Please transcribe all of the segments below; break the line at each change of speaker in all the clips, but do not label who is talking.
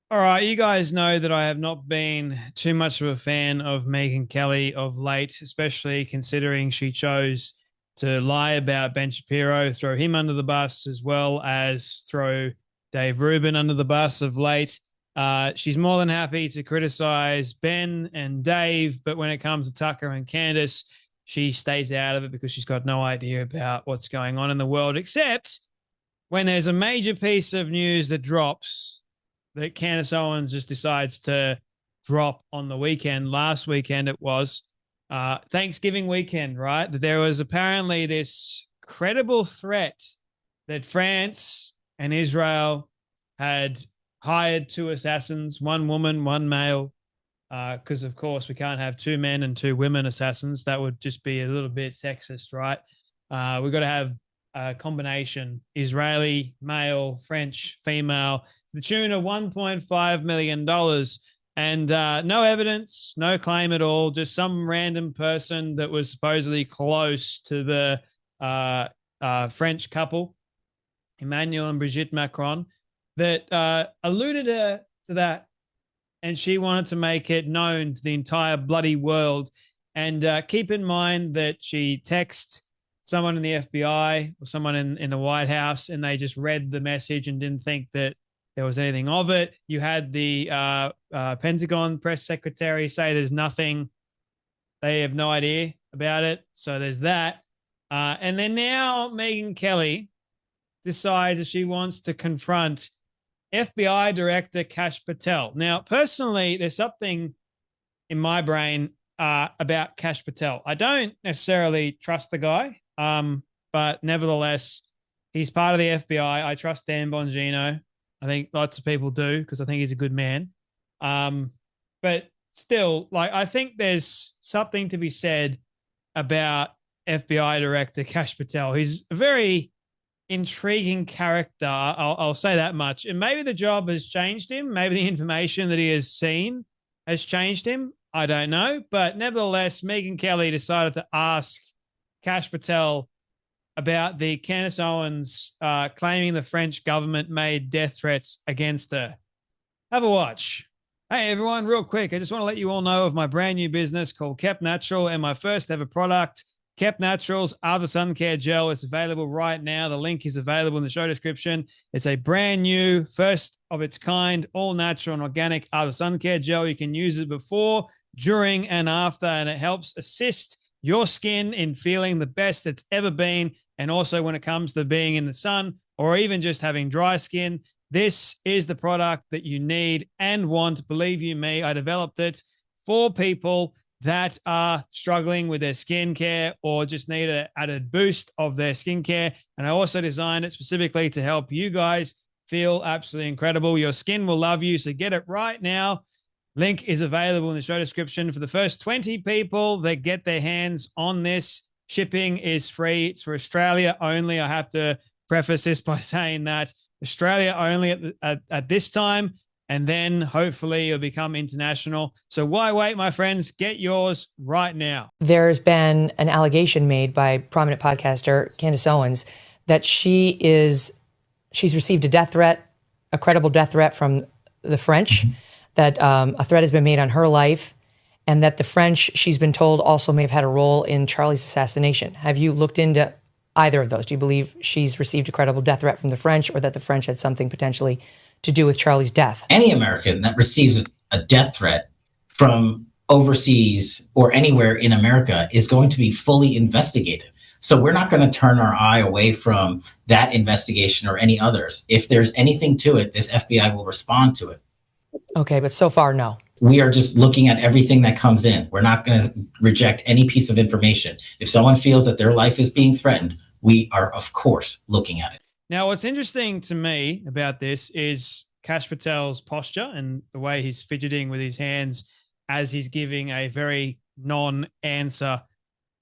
All right, you guys know that I have not been too much of a fan of Megyn Kelly of late, especially considering she chose to lie about Ben Shapiro, throw him under the bus, as well as throw Dave Rubin under the bus of late. She's more than happy to criticize Ben and Dave, but when it comes to Tucker and Candace, she stays out of it because she's got no idea about what's going on in the world, except when there's a major piece of news that drops that Candace Owens just decides to drop on the weekend. Last weekend it was Thanksgiving weekend, right? That there was apparently this credible threat that France and Israel had hired two assassins, one woman, one male, because of course we can't have two men and two women assassins. That would just be a little bit sexist, right? We've got to have a combination: Israeli male, French female, to the tune of $1.5 million. And no evidence, no claim at all, just some random person that was supposedly close to the French couple, Emmanuel and Brigitte Macron, that alluded to that, and she wanted to make it known to the entire bloody world. And keep in mind that she texted someone in the FBI or someone in the White House, and they just read the message and didn't think that there was anything of it. You had the Pentagon press secretary say there's nothing, they have no idea about it. So there's that. And then now Megyn Kelly decides that she wants to confront FBI Director Kash Patel. Now, personally, there's something in my brain about Kash Patel. I don't necessarily trust the guy, but nevertheless, he's part of the FBI. I trust Dan Bongino. I think lots of people do because I think he's a good man. But still, like, I think there's something to be said about FBI Director Kash Patel. He's a very intriguing character. I'll say that much. And maybe the job has changed him. Maybe the information that he has seen has changed him. I don't know. But nevertheless, Megyn Kelly decided to ask Kash Patel about the Candace Owens claiming the French government made death threats against her. Have a watch. Hey, everyone, real quick. I just want to let you all know of my brand new business called Kept Natural and my first ever product, Kept Naturals After Sun Care Gel. It's available right now. The link is available in the show description. It's a brand new, first of its kind, all natural and organic After Sun Care Gel. You can use it before, during, and after, and it helps assist your skin in feeling the best it's ever been. And also when it comes to being in the sun or even just having dry skin, this is the product that you need and want. Believe you me, I developed it for people that are struggling with their skincare or just need an added boost of their skincare. And I also designed it specifically to help you guys feel absolutely incredible. Your skin will love you. So get it right now. Link is available in the show description. For the first 20 people that get their hands on this, shipping is free. It's for Australia only. I have to preface this by saying that Australia only at this time, and then hopefully it'll become international. So why wait, my friends? Get yours right now.
There's been an allegation made by prominent podcaster Candace Owens that she's received a death threat, a credible death threat from the French, that a threat has been made on her life, and that the French, she's been told, also may have had a role in Charlie's assassination. Have you looked into either of those? Do you believe she's received a credible death threat from the French, or that the French had something potentially to do with Charlie's death?
Any American that receives a death threat from overseas or anywhere in America is going to be fully investigated. So we're not going to turn our eye away from that investigation or any others. If there's anything to it, this FBI will respond to it.
Okay, but so far, no.
We are just looking at everything that comes in. We're not going to reject any piece of information. If someone feels that their life is being threatened, we are, of course, looking at it.
Now, what's interesting to me about this is Kash Patel's posture and the way he's fidgeting with his hands as he's giving a very non-answer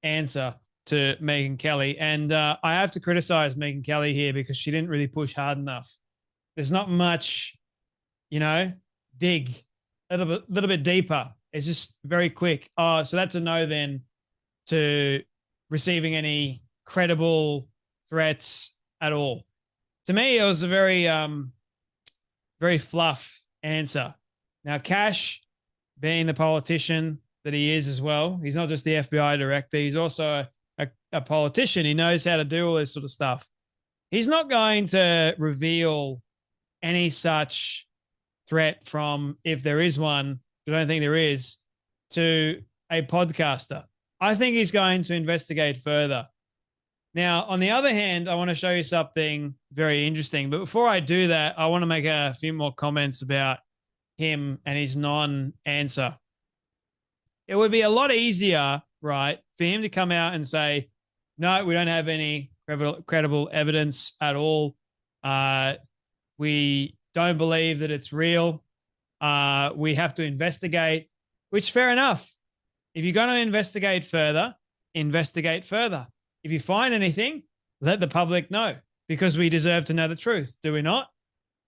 answer to Megyn Kelly. And I have to criticize Megyn Kelly here because she didn't really push hard enough. There's not much, dig a little bit deeper. It's just very quick. Oh, so that's a no then to receiving any credible threats at all. To me, it was a very, very fluff answer. Now, Kash, being the politician that he is as well, he's not just the FBI director, he's also a politician. He knows how to do all this sort of stuff. He's not going to reveal any such threat from, if there is one, I don't think there is, to a podcaster. I think he's going to investigate further. Now, on the other hand, I want to show you something very interesting. But before I do that, I want to make a few more comments about him and his non-answer. It would be a lot easier, right, for him to come out and say, no, we don't have any credible evidence at all. We don't believe that it's real. We have to investigate, which fair enough. If you're going to investigate further, investigate further. If you find anything, let the public know, because we deserve to know the truth, do we not?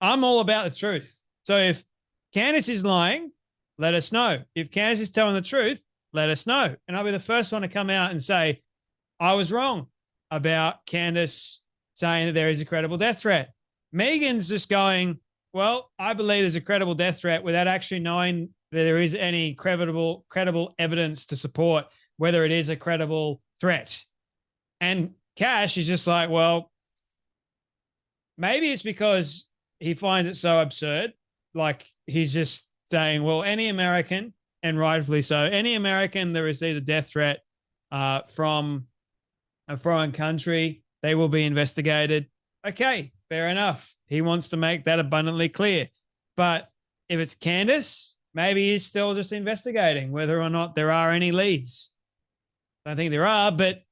I'm all about the truth. So if Candace is lying, let us know. If Candace is telling the truth, let us know. And I'll be the first one to come out and say, I was wrong about Candace saying that there is a credible death threat. Megyn's just going, well, I believe there's a credible death threat without actually knowing that there is any credible evidence to support whether it is a credible threat. And Kash is just like, well, maybe it's because he finds it so absurd. Like, he's just saying, well, any American, and rightfully so, any American that receives a death threat from a foreign country, they will be investigated. Okay, fair enough. He wants to make that abundantly clear. But if it's Candace, maybe he's still just investigating whether or not there are any leads. I don't think there are, but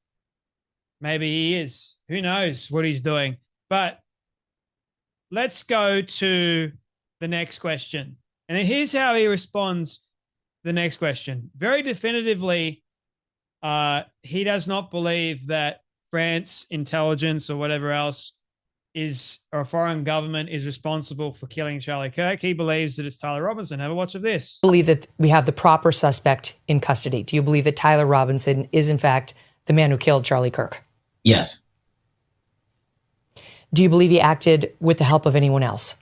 maybe he is. Who knows what he's doing? But let's go to the next question. And then here's how he responds to the next question. Very definitively, he does not believe that France intelligence or whatever else or a foreign government is responsible for killing Charlie Kirk. He believes that it's Tyler Robinson. Have a watch of this.
I believe that we have the proper suspect in custody. Do you believe that Tyler Robinson is, in fact, the man who killed Charlie Kirk?
Yes.
Do you believe he acted with the help of anyone else?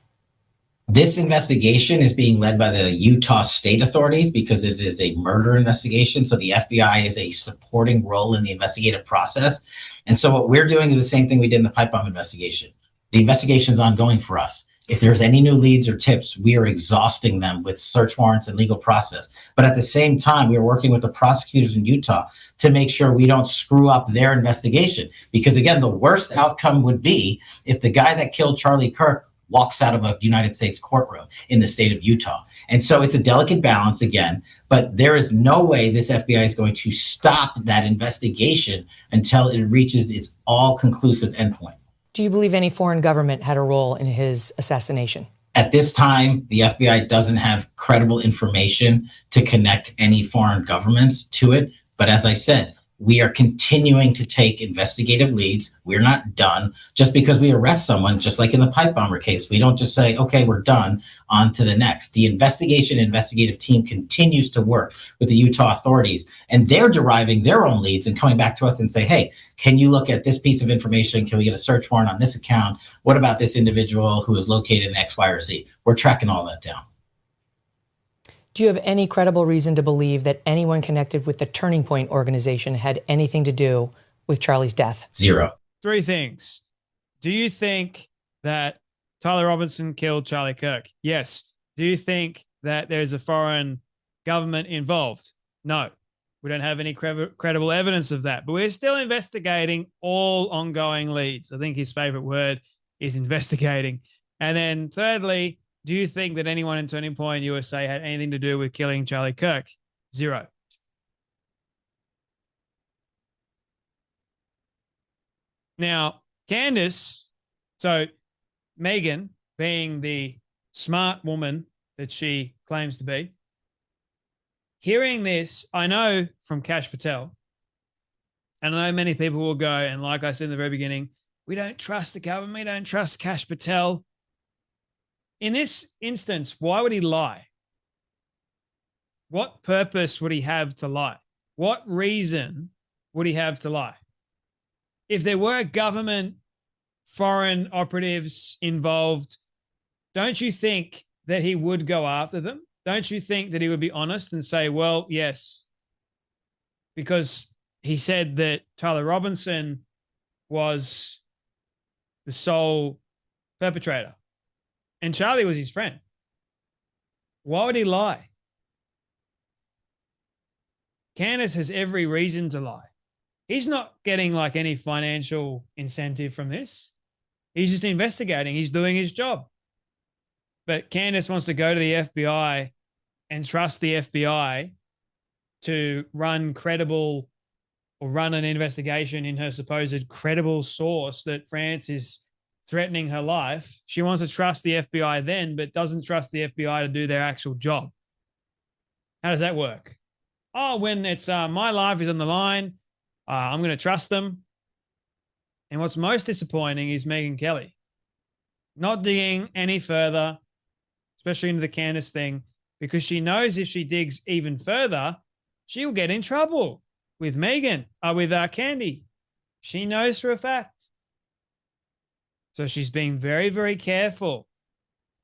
This investigation is being led by the Utah state authorities because it is a murder investigation. So the FBI is a supporting role in the investigative process. And so what we're doing is the same thing we did in the pipe bomb investigation. The investigation is ongoing for us. If there's any new leads or tips, we are exhausting them with search warrants and legal process. But at the same time, we are working with the prosecutors in Utah to make sure we don't screw up their investigation. Because again, the worst outcome would be if the guy that killed Charlie Kirk walks out of a United States courtroom in the state of Utah. And so it's a delicate balance again, but there is no way this FBI is going to stop that investigation until it reaches its all-conclusive endpoint.
Do you believe any foreign government had a role in his assassination?
At this time, the FBI doesn't have credible information to connect any foreign governments to it. But as I said, we are continuing to take investigative leads. We're not done. Just because we arrest someone, just like in the pipe bomber case, we don't just say, okay, we're done, on to the next. The investigative team continues to work with the Utah authorities, and they're deriving their own leads and coming back to us and say, hey, can you look at this piece of information? Can we get a search warrant on this account? What about this individual who is located in X, Y, or Z? We're tracking all that down.
Do you have any credible reason to believe that anyone connected with the Turning Point organization had anything to do with Charlie's death?
Zero.
Three things. Do you think that Tyler Robinson killed Charlie Kirk? Yes. Do you think that there's a foreign government involved? No. We don't have any credible evidence of that, but we're still investigating all ongoing leads. I think his favorite word is investigating. And then thirdly, do you think that anyone in Turning Point USA had anything to do with killing Charlie Kirk? Zero. Now, Candace, so Megyn, being the smart woman that she claims to be, hearing this, I know from Kash Patel, and I know many people will go, and like I said in the very beginning, we don't trust the government, we don't trust Kash Patel. In this instance, why would he lie? What purpose would he have to lie? What reason would he have to lie? If there were government foreign operatives involved, don't you think that he would go after them? Don't you think that he would be honest and say, well, yes, because he said that Tyler Robinson was the sole perpetrator and Charlie was his friend? Why would he lie? Candace has every reason to lie. He's not getting like any financial incentive from this. He's just investigating. He's doing his job. But Candace wants to go to the FBI and trust the FBI to run credible or run an investigation in her supposed credible source that France is threatening her life. She wants to trust the FBI then, but doesn't trust the FBI to do their actual job. How does that work? Oh, when it's my life is on the line, I'm going to trust them. And what's most disappointing is Megyn Kelly not digging any further, especially into the Candace thing, because she knows if she digs even further, she'll get in trouble with Megyn, with Candy. She knows for a fact. So she's being very, very careful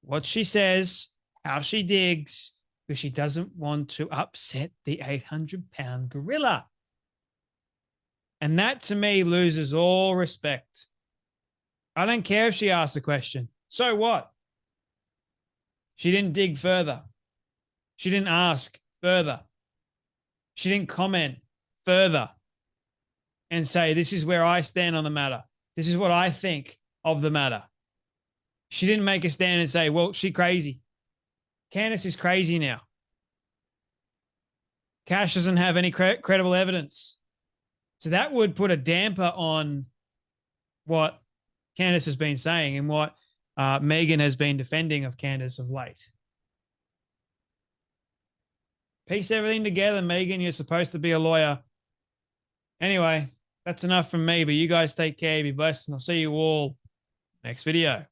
what she says, how she digs, because she doesn't want to upset the 800-pound gorilla. And that, to me, loses all respect. I don't care if she asks a question. So what? She didn't dig further. She didn't ask further. She didn't comment further and say, this is where I stand on the matter. This is what I think of the matter. She didn't make a stand and say, well, she's crazy. Candace is crazy now. Kash doesn't have any credible evidence. So that would put a damper on what Candace has been saying and what Megyn has been defending of Candace of late. Piece everything together, Megyn. You're supposed to be a lawyer. Anyway, that's enough from me, but you guys take care, be blessed, and I'll see you all next video.